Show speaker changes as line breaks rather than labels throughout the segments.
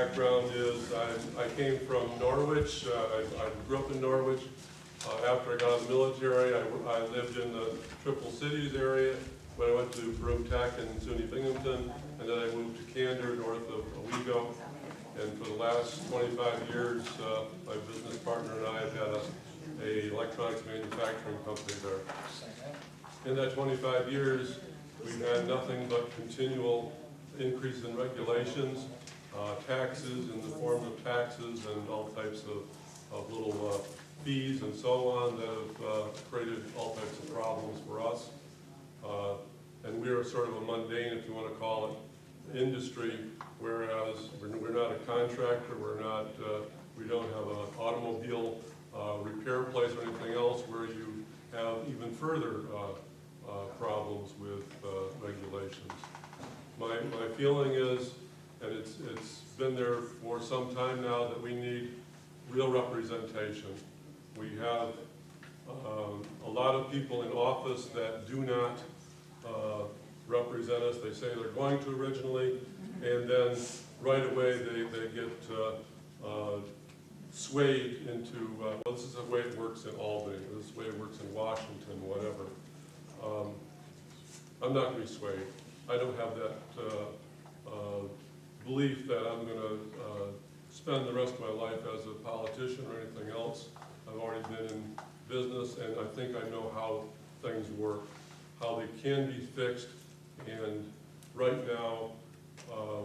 background is I came from Norwich. I grew up in Norwich. After I got out of the military, I lived in the Triple Cities area, but I went to Broomtack and SUNY Binghamton, and then I moved to Candor, north of Owego. And for the last 25 years, my business partner and I have had a electronics manufacturing company there. In that 25 years, we've had nothing but continual increase in regulations, taxes in the form of taxes and all types of little fees and so on that have created all types of problems for us. And we are sort of a mundane, if you want to call it, industry, whereas we're not a contractor, we don't have an automobile repair place or anything else where you have even further problems with regulations. My feeling is, and it's been there for some time now, that we need real representation. We have a lot of people in office that do not represent us. They say they're going to originally, and then right away they get swayed into, well, this is the way it works in Albany, or this is the way it works in Washington, whatever. I'm not going to be swayed. I don't have that belief that I'm going to spend the rest of my life as a politician or anything else. I've already been in business, and I think I know how things work, how they can be fixed, and right now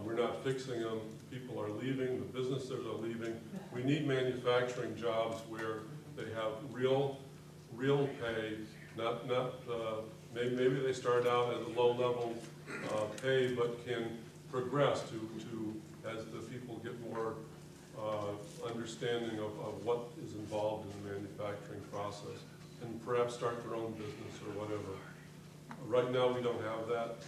we're not fixing them. People are leaving, the businesses are leaving. We need manufacturing jobs where they have real pay, not maybe they start out at a low level pay, but can progress to as the people get more understanding of what is involved in the manufacturing process, and perhaps start their own business or whatever. Right now we don't have that.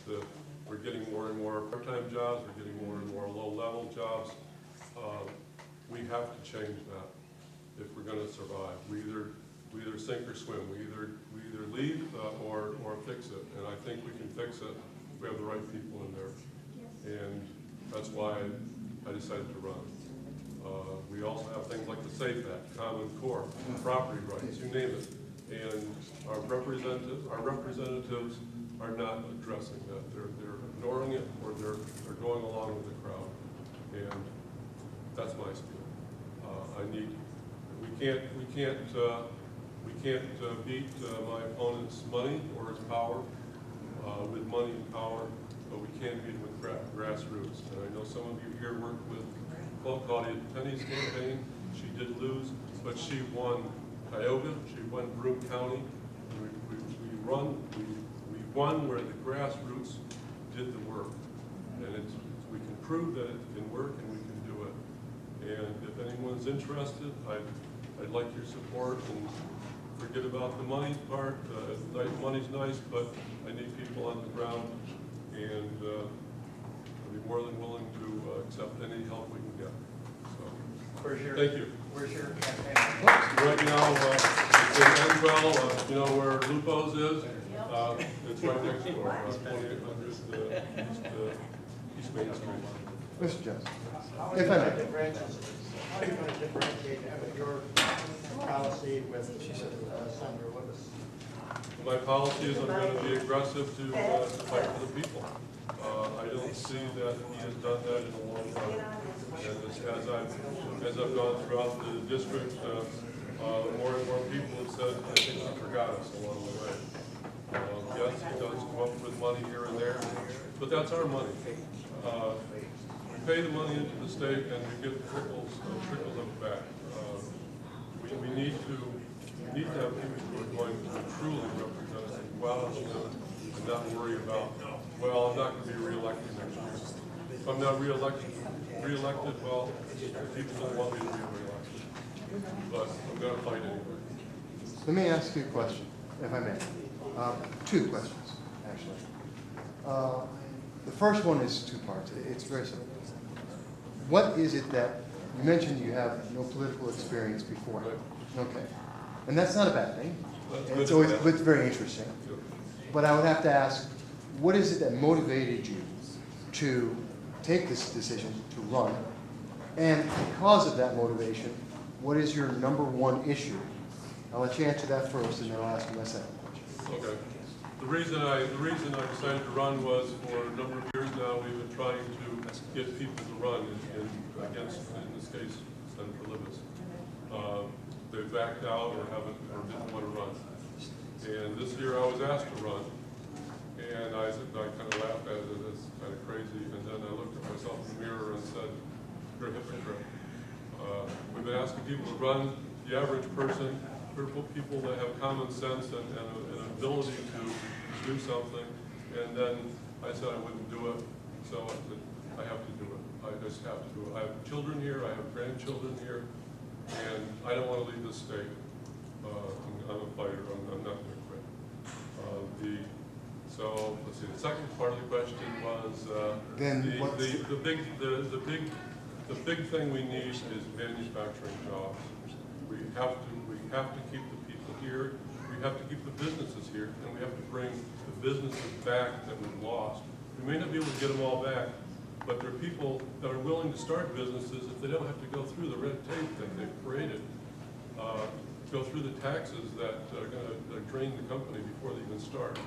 We're getting more and more part-time jobs, we're getting more and more low-level jobs. We have to change that if we're going to survive. We either sink or swim. We either leave or fix it. And I think we can fix it if we have the right people in there. And that's why I decided to run. We also have things like the SAFE Act, Common Core, property rights, you name it. And our representatives are not addressing that. They're ignoring it, or they're going along with the crowd. And that's my spiel. We can't beat my opponent's money or his power with money and power, but we can beat him with grassroots. And I know some of you here worked with Claudia Penny's campaign. She did lose, but she won Tioga. She won Broome County. We won where the grassroots did the work, and we can prove that it can work and we can do it. And if anyone's interested, I'd like your support, and forget about the money part. Money's nice, but I need people on the ground, and I'll be more than willing to accept any help we can get. So, thank you.
Where's your campaign?
Right now, it's in Enwell, you know where Lupo's is? It's right next door, 2800 East Main Street.
Mr. Johnson,
How are
if
you
I
going to
may.
differentiate your policy with Senator Lewis?
My policy is I'm going to be aggressive to fight for the people. I don't see that he has done that in a long time. And as I've gone throughout the district, more and more people have said, I think he forgot us along the way. Yes, he does come up with money here and there, but that's our money. We pay the money into the state and we get trickles of it back. We need to have people who are going to truly represent us and go out and not worry about, well, I'm not going to be reelected next year. If I'm not reelected, well, people don't want me to be reelected. But I'm going to fight anyway.
Let me ask you a question, if I may. Two questions, actually. The first one is two parts. It's very simple. What is it that, you mentioned you have no political experience before. Okay. And that's not a bad thing. It's always, but it's very interesting. But I would have to ask, what is it that motivated you to take this decision to run And because of that motivation, what is your number one issue? I'll let you answer that first, and then I'll ask you my second question.
Okay. The reason I decided to run was for a number of years now, we've been trying to get people to run against, in this case, Senator Libous. They backed out or didn't want to run. And this year I was asked to run. And I kind of laughed at it as kind of crazy. And then I looked at myself in the mirror and said, you're a hypocrite. We've been asking people to run, the average person, people that have common sense and an ability to do something. And then I said I wouldn't do it. So I said, I have to do it. I just have to do it. I have children here, I have grandchildren here, and I don't want to leave this state. I'm a fighter, I'm not going to quit. So let's see, the second part of the question was, the big thing we need is manufacturing jobs. We have to keep the people here, we have to keep the businesses here, and we have to bring the businesses back that we've lost. We may not be able to get them all back, but there are people that are willing to start businesses if they don't have to go through the red tape that they've created, go through the taxes that are going to drain the company before they even start.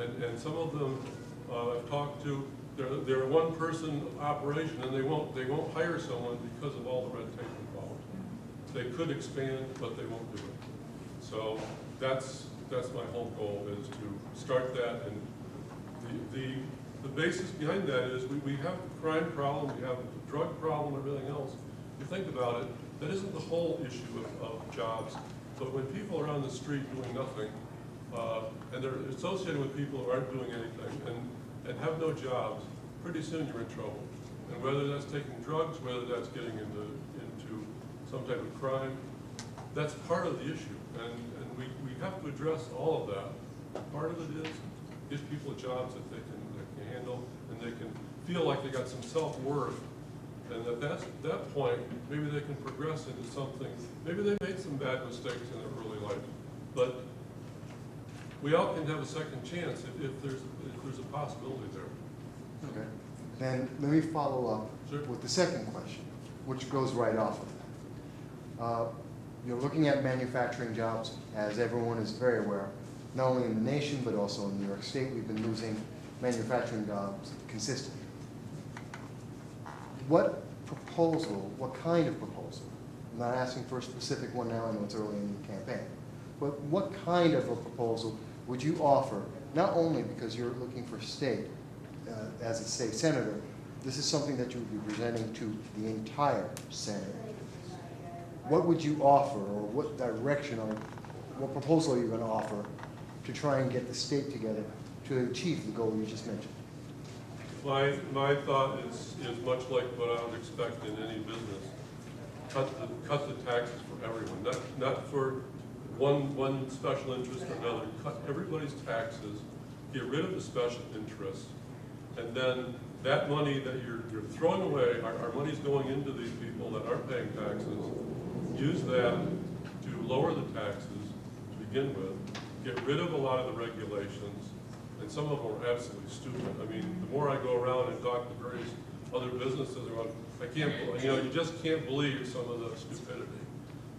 And some of them I've talked to, they're a one-person operation, and they won't hire someone because of all the red tape involved. They could expand, but they won't do it. So that's my whole goal, is to start that. And the basis behind that is we have the crime problem, we have the drug problem, everything else. If you think about it, that isn't the whole issue of jobs. But when people are on the street doing nothing, and they're associated with people who aren't doing anything and have no jobs, pretty soon you're in trouble. And whether that's taking drugs, whether that's getting into some type of crime, that's part of the issue. And we have to address all of that. Part of it is give people jobs that they can handle, and they can feel like they got some self-worth. And at that point, maybe they can progress into something. Maybe they made some bad mistakes in their early life, but we all can have a second chance if there's a possibility there.
Okay. Then let me follow up with the second question, which goes right off of that. You're looking at manufacturing jobs, as everyone is very aware, not only in the nation, but also in New York State. We've been losing manufacturing jobs consistently. What kind of proposal, I'm not asking for a specific one now, I know it's early in the campaign, but what kind of a proposal would you offer, not only because you're looking for state, as a state senator, this is something that you would be presenting to the entire Senate. What would you offer, or what direction, or what proposal are you going to offer to try and get the state together to achieve the goal you just mentioned?
My thought is much like what I would expect in any business. Cut the taxes for everyone, not for one special interest or another. Cut everybody's taxes, get rid of the special interests, and then that money that you're throwing away, our money's going into these people that aren't paying taxes. Use that to lower the taxes to begin with, get rid of a lot of the regulations, and some of them are absolutely stupid. I mean, the more I go around and talk to various other businesses, you just can't believe some of the stupidity.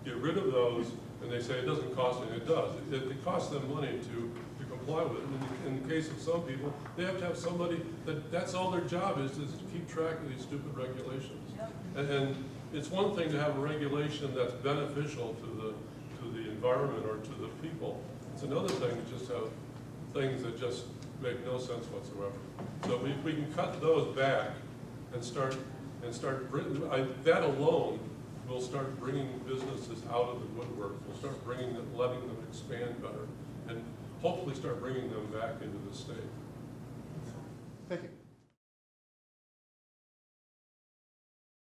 Get rid of those, and they say it doesn't cost anything. It does. It costs them money to comply with it. In the case of some people, they have to have somebody that's all their job is to keep track of these stupid regulations. And it's one thing to have a regulation that's beneficial to the environment or to the people. It's another thing to just have things that just make no sense whatsoever. So if we can cut those back and start that alone will start bringing businesses out of the woodwork. We'll start letting them expand better, and hopefully start bringing them back into the state.
Thank you.